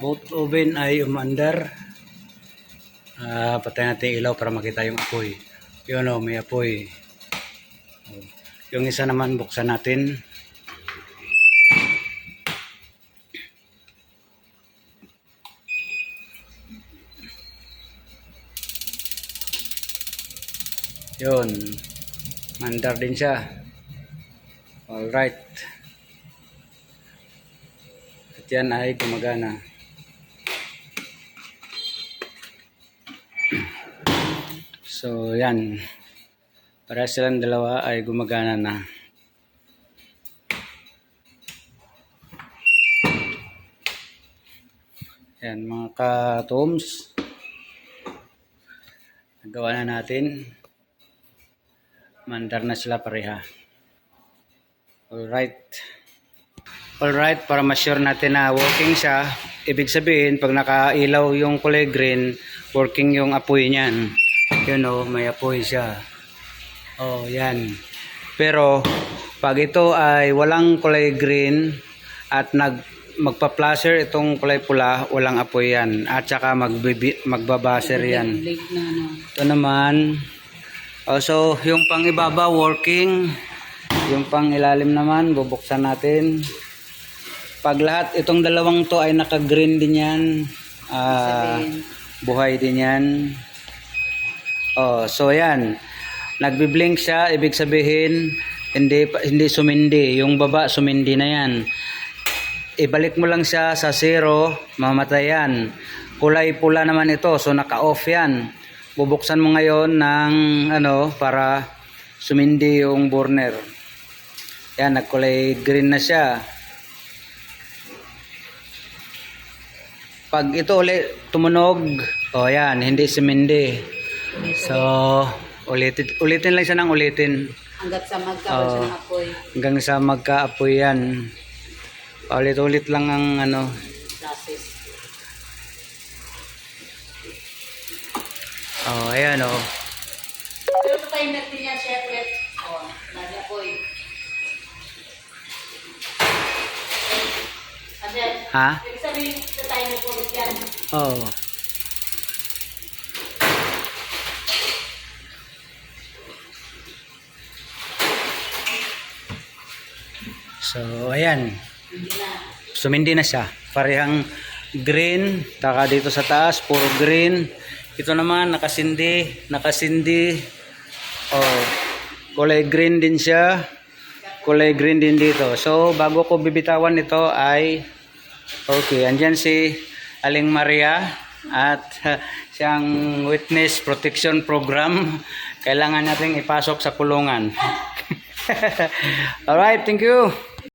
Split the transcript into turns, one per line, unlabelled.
Both oven ay umandar. Patay natin ilaw para makita yung apoy. Yun o, may apoy. Yung isa naman buksan natin. Yun. Mandar din siya. Alright. At yan ay gumagana. So yan. Para silang dalawa ay gumagana na. Yan mga ka-toms. Nagawa na natin. Mandar na sila pareha. Alright, para ma-sure natin na working siya, ibig sabihin pag nakailaw yung kulay green, working yung apoy niyan. Yun o, may apoy siya. Oh, yan. Pero pag ito ay walang kulay green at magpa-flasher itong kulay pula, walang apoy yan. At saka magbabaser yan. Ito naman. So yung pang ibaba working, yung pang ilalim naman bubuksan natin. Pag lahat itong dalawang to ay naka-green din yan, buhay din yan. So yan, nagbi-blink siya, ibig sabihin hindi sumindi, yung baba sumindi na yan. Ibalik mo lang siya sa 0, mamatay yan. Kulay pula naman ito, so naka-off yan. Bubuksan mo ngayon ng para sumindi yung burner. Yan, nagkulay green na siya. Pag ito ulit tumunog, yan, hindi sumindi. So, ulitin lang siya ng ulitin.
Hanggat sa magkaroon siya ng apoy.
Hanggang sa magka-apoy yan. Ulit-ulit lang ang
process.
Ayan
Pero ito timer din yan, chef. Lagi apoy.
Ha?
Ibig sabihin, ito timer po ulit yan.
So, ayan. Sumindi na siya. Parehang green. Taka dito sa taas, puro green. Ito naman, nakasindi. Kulay green din siya. Kulay green din dito. So, bago ko bibitawan ito ay okay, andyan si Aling Maria at siyang witness protection program. Kailangan nating ipasok sa kulungan. Alright, thank you.